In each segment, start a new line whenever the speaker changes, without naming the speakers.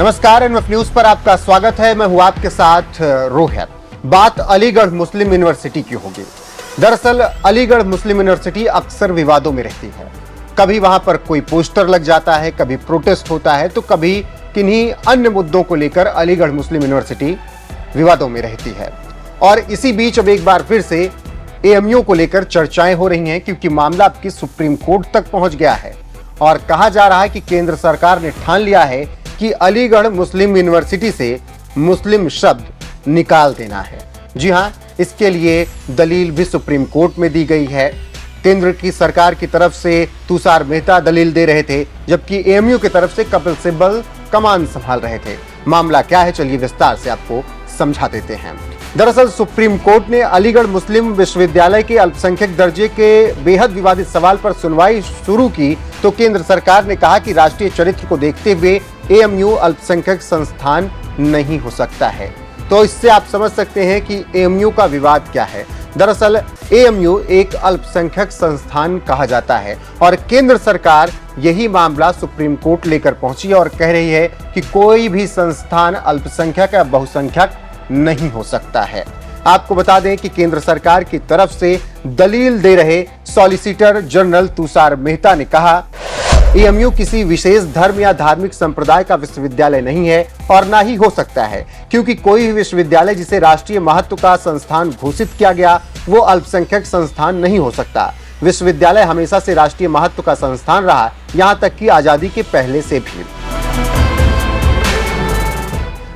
नमस्कार, NF news पर आपका स्वागत है। मैं हूं आपके साथ रोहित। बात अलीगढ़ मुस्लिम यूनिवर्सिटी की होगी। दरअसल अलीगढ़ मुस्लिम यूनिवर्सिटी अक्सर विवादों में रहती है। कभी वहां पर कोई पोस्टर लग जाता है, कभी प्रोटेस्ट होता है, तो कभी किन्हीं अन्य मुद्दों को लेकर अलीगढ़ मुस्लिम यूनिवर्सिटी विवादों में रहती है। और इसी बीच अब एक बार फिर से एएमयू को लेकर चर्चाएं हो रही हैं, क्योंकि मामला अब की सुप्रीम कोर्ट तक पहुंच गया है और कहा जा रहा है कि केंद्र सरकार ने ठान लिया है कि अलीगढ़ मुस्लिम यूनिवर्सिटी से मुस्लिम शब्द निकाल देना है। जी हां, इसके लिए दलील भी सुप्रीम कोर्ट में दी गई है। केंद्र की सरकार की तरफ से तुषार मेहता दलील दे रहे थे, जबकि एएमयू की तरफ से कपिल सिब्बल कमान संभाल रहे थे। मामला क्या है, चलिए विस्तार से आपको समझा देते हैं। दरअसल सुप्रीम कोर्ट ने अलीगढ़ मुस्लिम विश्वविद्यालय के अल्पसंख्यक दर्जे के बेहद विवादित सवाल पर सुनवाई शुरू की, तो केंद्र सरकार ने कहा कि राष्ट्रीय चरित्र को देखते हुए एएमयू अल्पसंख्यक संस्थान नहीं हो सकता है। तो इससे आप समझ सकते हैं कि एएमयू का विवाद क्या है। दरअसल एएमयू एक अल्पसंख्यक संस्थान कहा जाता है और केंद्र सरकार यही मामला सुप्रीम कोर्ट लेकर पहुंची और कह रही है कि कोई भी संस्थान अल्पसंख्यक या बहुसंख्यक नहीं हो सकता है। आपको बता दें कि केंद्र सरकार की तरफ से दलील दे रहे सॉलिसिटर जनरल तुषार मेहता ने कहा, एएमयू किसी विशेष धर्म या धार्मिक संप्रदाय का विश्वविद्यालय नहीं है और ना ही हो सकता है, क्योंकि कोई भी विश्वविद्यालय जिसे राष्ट्रीय महत्व का संस्थान घोषित किया गया वो अल्पसंख्यक संस्थान नहीं हो सकता। विश्वविद्यालय हमेशा से राष्ट्रीय महत्व का संस्थान रहा, यहां तक कि आजादी के पहले से भी।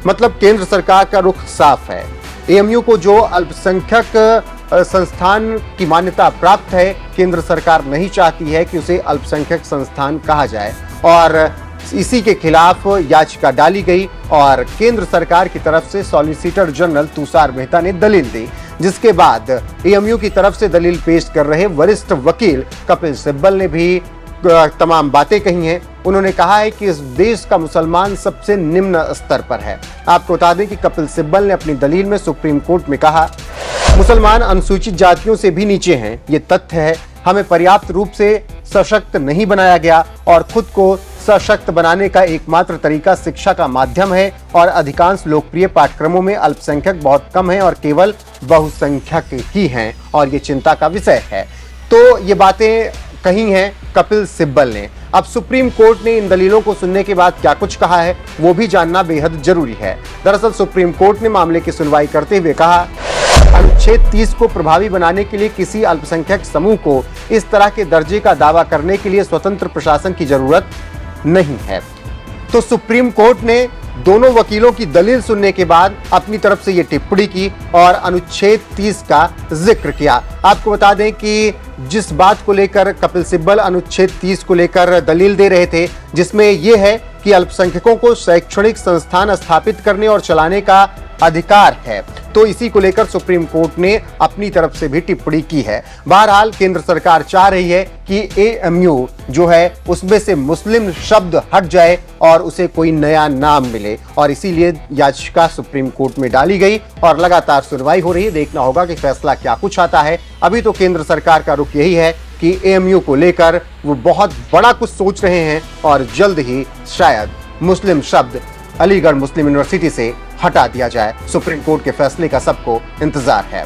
मतलब केंद्र सरकार का रुख साफ है। एएमयू को जो अल्पसंख्यक संस्थान की मान्यता प्राप्त है, केंद्र सरकार नहीं चाहती है कि उसे अल्पसंख्यक संस्थान कहा जाए और इसी के खिलाफ याचिका डाली गई और केंद्र सरकार की तरफ से सॉलिसिटर जनरल तुषार मेहता ने दलील दी, जिसके बाद एएमयू की तरफ से दलील पेश कर रहे वरिष्ठ वकील कपिल सिब्बल ने भी तमाम बातें कही हैं। उन्होंने कहा है कि इस देश का मुसलमान सबसे निम्न स्तर पर है। आपको बता दें कि कपिल सिब्बल ने अपनी दलील में सुप्रीम कोर्ट में कहा, मुसलमान अनुसूचित जातियों से भी नीचे हैं, ये तथ्य है। हमें पर्याप्त रूप से सशक्त नहीं बनाया गया और खुद को सशक्त बनाने का एकमात्र तरीका शिक्षा का माध्यम है और अधिकांश लोकप्रिय पाठ्यक्रमों में अल्पसंख्यक बहुत कम है और केवल बहुसंख्यक ही हैं और ये चिंता का विषय है। तो ये बातें कही हैं कपिल सिब्बल ने। अब सुप्रीम कोर्ट ने इन दलीलों को सुनने के बाद क्या कुछ कहा है, वो भी जानना बेहद जरूरी है। दरअसल सुप्रीम कोर्ट ने मामले की सुनवाई करते हुए कहा, अनुच्छेद 30 को प्रभावी बनाने के लिए किसी अल्पसंख्यक समूह को इस तरह के दर्जे का दावा करने के लिए स्वतंत्र प्रशासन की जरूरत नहीं है। तो सुप्रीम कोर्ट ने दोनों वकीलों की दलील सुनने के बाद अपनी तरफ से ये टिप्पणी की और अनुच्छेद 30 का जिक्र किया। आपको बता दें कि जिस बात को लेकर कपिल सिब्बल अनुच्छेद 30 को लेकर दलील दे रहे थे, जिसमें यह है कि अल्पसंख्यकों को शैक्षणिक संस्थान स्थापित करने और चलाने का अधिकार है, तो इसी को लेकर सुप्रीम कोर्ट ने अपनी तरफ से भी टिप्पणी की है। बहरहाल केंद्र सरकार चाह रही है कि एएमयू जो है उसमें से मुस्लिम शब्द हट जाए और उसे कोई नया नाम मिले और इसीलिए याचिका सुप्रीम कोर्ट में डाली गई और लगातार सुनवाई हो रही है। देखना होगा कि फैसला क्या कुछ आता है। अभी तो केंद्र सरकार का रुख यही है कि एएमयू को लेकर वो बहुत बड़ा कुछ सोच रहे हैं और जल्द ही शायद मुस्लिम शब्द अलीगढ़ मुस्लिम यूनिवर्सिटी से हटा दिया जाए। सुप्रीम कोर्ट के फैसले का सबको इंतजार है।